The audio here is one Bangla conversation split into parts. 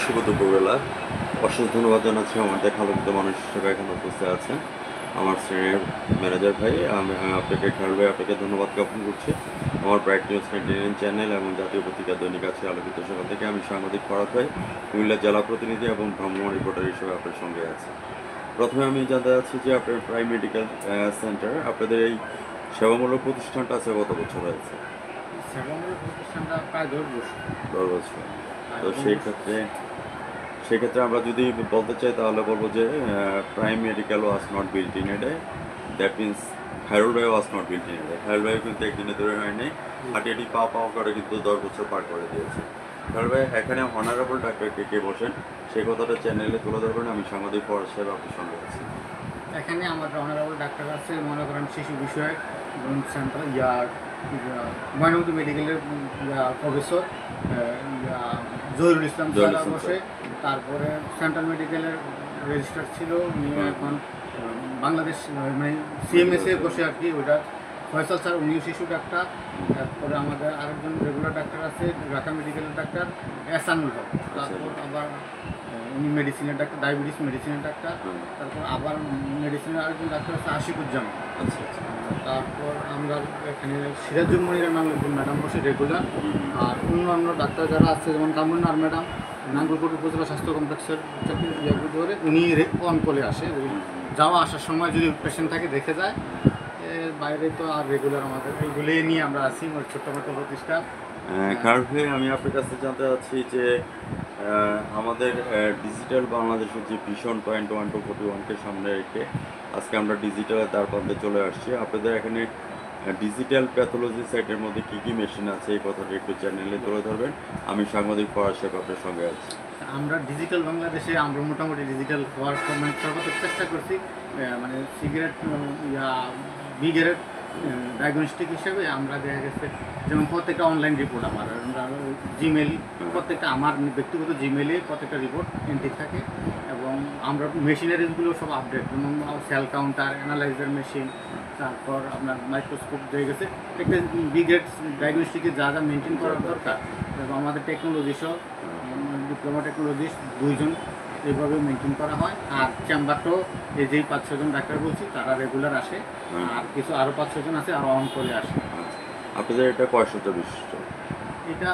শুভ দুপুরবেলা। অশেষ ধন্যবাদ জানাচ্ছি আমার দেখা আলোকিত মানুষ হিসেবে এখানে উপস্থিত আছেন আমার শ্রেণীর ম্যানেজার ভাই। আমি আপনাকে খেয়াল ভাই আপনাকে ধন্যবাদ জ্ঞাপন করছি। আমার ব্রাইট নিউজ 99 চ্যানেল এবং জাতীয় পত্রিকা দৈনিক আছে আলোকিত সেখান থেকে আমি সাংবাদিক ফরাদ ভাই, কুমিল্লা জেলা প্রতিনিধি এবং ভ্রাম্যমাণ রিপোর্টার হিসেবে আপনার সঙ্গে আছি। প্রথমে আমি জানতে চাচ্ছি যে আপনার প্রাইম মেডিকেল সেন্টার, আপনাদের এই সেবামূলক প্রতিষ্ঠানটা আছে কত বছর হয়েছে? সেবামূলক প্রতিষ্ঠানটা প্রায় 10 বছর। 10 বছর। প্রায় তো 10 সেই বছর। ক্ষেত্রে সেক্ষেত্রে আমরা যদি বলতে চাই তাহলে বলবো যে prime medical was not built in a day, that means Khairul ভাই was not built in a day. Khairul ভাই কিন্তু একদিনে তৈরি হয়নি, হাঁটি পাও করে কিন্তু 10 বছর পার করে দিয়েছে। খায়রুল ভাই এখানে অনারেবল ডাক্তার কে কে বসেন সেই কথাটা চ্যানেলে তুলে ধরবেন। আমি সাংবাদিক ফরাদ সাহেব আপনার সঙ্গে আছি। এখানে আমাদের অনারেবল ডাক্তার আছে, মনে করেন শিশু বিষয়ক সেন্টার ময়নামতি মেডিকেলের প্রফেসর জহিরুল ইসলাম জহিরুল স্যার ইসলাম বসে। তারপরে সেন্ট্রাল মেডিকেলের রেজিস্ট্রার ছিল উনি এখন বাংলাদেশ মানে সিএমএসে বসে আর কি, ওটা ফয়সাল স্যার, উনিও শিশু ডাক্তার। তারপরে আমাদের আরেকজন রেগুলার ডাক্তার আছে ঢাকা মেডিকেলের ডাক্তার এহসানুল হক। তারপর আবার উনি মেডিসিনের ডাক্তার, ডায়াবেটিস মেডিসিনের ডাক্তার। তারপর আবার মেডিসিনের আরেকজন ডাক্তার আছে আশিকুজ্জামান। আচ্ছা আচ্ছা। তারপর আমরা এখানে সিরাজুল মনিরের নামে একজন ম্যাডাম বসে রেগুলার। আর অন্যান্য ডাক্তার যারা আছে যেমন কামরুন্নার ম্যাডাম নাঙ্গলকোট উপজেলা স্বাস্থ্য কমপ্লেক্সের ধরে উনি অন কলে আসে, যাওয়া আসার সময় যদি পেশেন্ট থাকে দেখে যায়। এর বাইরে তো আর রেগুলার আমাদের এইগুলি নিয়ে আমরা আছি ছোট্টখাটো প্রতিষ্ঠান। কারণ আমি আপনার কাছে জানতে চাচ্ছি যে আমাদের ডিজিটাল বাংলাদেশের যে ভিশন 2021-41-কে সামনে রেখে আজকে আমরা ডিজিটালের দ্বারপ্রান্তে চলে আসছি। আপনাদের এখানে ডিজিটাল প্যাথোলজি সাইটের মধ্যে কী কী মেশিন আছে এই কথাটা একটু চ্যানেলে তুলে ধরবেন। আমি সাংবাদিক ফরাদ সাহেব আপনার সঙ্গে আছি। আমরা ডিজিটাল বাংলাদেশে আমরা মোটামুটি ডিজিটাল হওয়ার মানে সর্বোচ্চ চেষ্টা করছি। মানে সিগারেট বি গ্রেড ডায়াগনস্টিক হিসেবে আমরা দেখা গেছে যেমন প্রত্যেকটা অনলাইন রিপোর্ট আমার জিমেল, প্রত্যেকটা আমার ব্যক্তিগত জিমেলে প্রত্যেকটা রিপোর্ট এন্ট্রি থাকে। এবং আমরা মেশিনারিজগুলো সব আপডেট, যেমন সেল কাউন্টার, অ্যানালাইজার মেশিন, তারপর আপনার মাইক্রোস্কোপ দিয়ে গেছে একটা বি গ্রেড ডায়াগনস্টিকে যা যা মেনটেন করার দরকার। এবং আমাদের টেকনোলজিসও ডিপ্লোমা টেকনোলজিস্ট 2 জন এইভাবে মেনটেন করা হয়। আর চেম্বারটাও এই যেই 5-6 জন ডাক্তার বলছি তারা রেগুলার আসে, আর কিছু আরও 5-6 জন আছে আরও অন করে আসে। আপনাদের এটা কয়শত বিশিষ্ট? এটা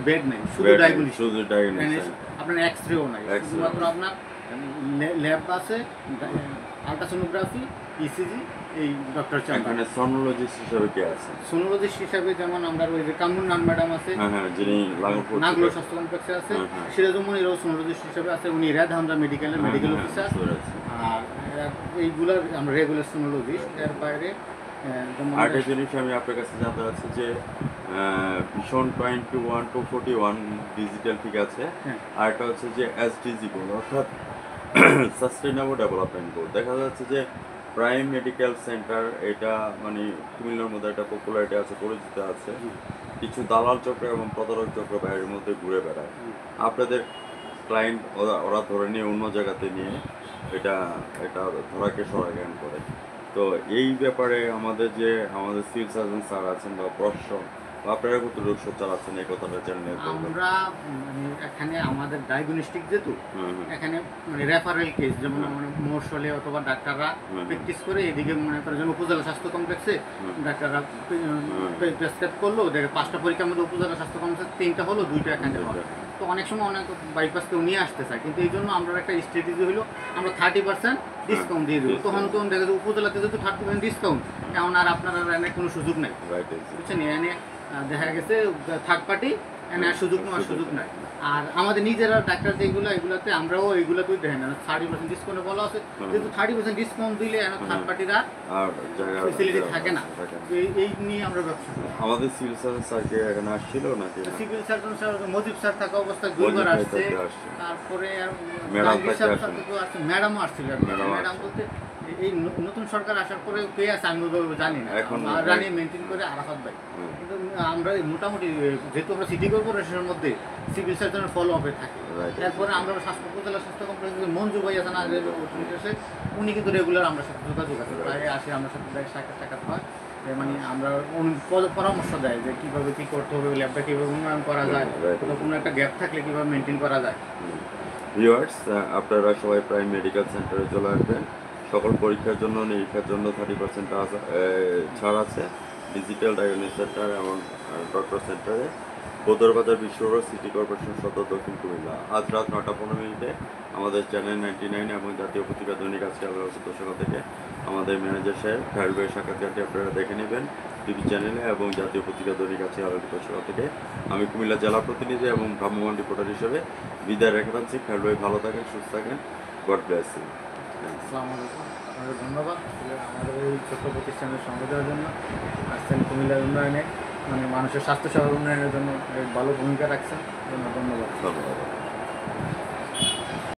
বেড নেই, শুধু ডায়াগনোস্টিক, শুধু ডায়াগনোস্টিক, আপনার এক্সরেও নাই, শুধুমাত্র আপনার ল্যাব আছে, আলট্রাসোনোগ্রাফি, ইসিজি, এই ডক্টর চেম্বার। এখানে সোনোলজিস্ট হিসেবে কে আছে? সোনোলজিস্ট হিসাবে যেমন আমরা ওই যে কামরুন্নার ম্যাডাম আছে, যিনি নাগলো স্বাস্থ্য কমপ্লেক্সে আছে। সিরাজুল মনিরও সোনোলজিস্ট হিসাবে আছে, উনি রেদ হামজা মেডিকেলের মেডিকেল অফিসার। আর এইগুলার আমরা রেগুলার সোনোলজিস্ট। এর বাইরে আরেকটা জিনিস আমি আপনার কাছে জানতে চাচ্ছি যে ভিশন 2021-41 ডিজিটাল ঠিক আছে, আর একটা হচ্ছে যে এসডিজি গোল অর্থাৎ সাস্টেইনেবল ডেভেলপমেন্ট গোল। দেখা যাচ্ছে যে প্রাইম মেডিকেল সেন্টার এটা মানে কুমিল্লার মধ্যে একটা পপুলারিটি আছে, পরিচিত আছে। কিছু দালাল চক্র এবং প্রতারক চক্র বাইরের মধ্যে ঘুরে বেড়ায়। আপনাদের ক্লায়েন্ট ওরা ধরে নিয়ে অন্য জায়গাতে নিয়ে এটা এটা ধরাকে সরাজ্ঞান করে। তো এই ব্যাপারে আমাদের সিভিল সার্জন স্যার আছেন বা প্রশাসন বা আপনারা কতটুকু সোচ্চার আছেন এই কথাটা জানেন? আমরা মানে এখানে আমাদের ডায়াগনস্টিক যেহেতু এখানে মানে রেফারেল কেস, যেমন মহসলে অথবা ডাক্তাররা প্র্যাকটিস করে এদিকে মনে করেন যেন উপজেলা স্বাস্থ্য কমপ্লেক্সে ডাক্তাররা প্রেসক্রাইব করলো, দেখে 5টা পরীক্ষার মধ্যে উপজেলা স্বাস্থ্য কমপ্লেক্স 3টা হলো, 2টা এখানে হলো। তো অনেক সময় অনেক বাইপাস কেউ নিয়ে আসতে চায়, কিন্তু এই জন্য আমরা একটা স্ট্র্যাটেজি হলো আমরা 30% ডিসকাউন্ট দিয়ে দেবো। তখন দেখা যায় উপজেলাতে যেহেতু 30% ডিসকাউন্ট, এখন আর আপনারা এনে কোনো সুযোগ নেই, বুঝছেন? এনে দেখা গেছে থার্ড পার্টি এনে আর সুযোগ নেওয়ার সুযোগ নাই। আর আমাদের নিজেরা ডাক্তার যেগুলো এগুলোতে আমরাও এইগুলোতেই দেখেন না 30% ডিসকাউন্টে বলা আছে, যেহেতু 30% ডিসকাউন্ট দিলে থার্ড পার্টিরা ফেসিলিটি থাকে না। এই নিয়ে আমরা ব্যবসা করি। আমাদের সিভিল সার্জন স্যারকে এখানে আসছিল নাকি? Civil surgeon sir Mojib sir থাকা অবস্থায় 2বার আসছে। তারপরে ম্যাডামও আসছিল। ম্যাডাম বলতে এই নতুন সরকার আসার পরে কে আছে আমি জানি না, এখন রানিয়ে মেনটেন করে আরাফাত ভাই। কিন্তু আমরা মোটামুটি যেহেতু আমরা সিটি কর্পোরেশনের মধ্যে সিভিল সার্জনের ফলো আপে থাকি। এরপরে আমরা উপজেলা স্বাস্থ্য কমপ্লেক্সে মঞ্জু ভাই আছেন আগে, উনি কিন্তু রেগুলার আমরা সাথে যোগাযোগ আছে, প্রায় আসে, আমরা সাথে সাক্ষাৎ হয়। মানে আমরা পরামর্শ দেয় যে কীভাবে কী করতে হবে, ল্যাবটা কীভাবে উন্নয়ন করা যায়, কোনো একটা গ্যাপ থাকলে কীভাবে মেনটেন করা যায়। ভিউয়ার্স, আপনারা সবাই প্রাইম মেডিকেল সেন্টারে চলে আসবেন। সকল পরীক্ষার জন্য নিরীক্ষার জন্য 30% ছাড় আছে ডিজিটাল ডায়াগনস্টিক সেন্টার এবং ডক্টর সেন্টারে, বদরবাজার বিশ্ব রোড, সিটি কর্পোরেশন সদর, দক্ষিণ কুমিল্লা। আজ রাত 9:15 আমাদের চ্যানেল 99 এবং জাতীয় পত্রিকা দৈনিক আজকে আলোচিত সভা থেকে আমাদের ম্যানেজার সাহেব খায়রুল সাক্ষাৎকারটি আপনারা দেখে নেবেন টিভি চ্যানেলে এবং জাতীয় পত্রিকা দৈনিক আজকে আলোচিত সভা থেকে। আমি কুমিল্লা জেলা প্রতিনিধি এবং ভ্রাম্যমাণ রিপোর্টার হিসেবে বিদায় রেখে যাচ্ছি। খায়রুল ভাই ভালো থাকেন, সুস্থ থাকেন। God bless you. আসসালামু আলাইকুম, আপনাদের ধন্যবাদ আমাদের এই ছোট্ট প্রতিষ্ঠানের সঙ্গে দেওয়ার জন্য। আসছেন কুমিল্লার উন্নয়নে, মানে মানুষের স্বাস্থ্যসেবার উন্নয়নের জন্য ভালো ভূমিকা রাখছেন, ধন্যবাদ।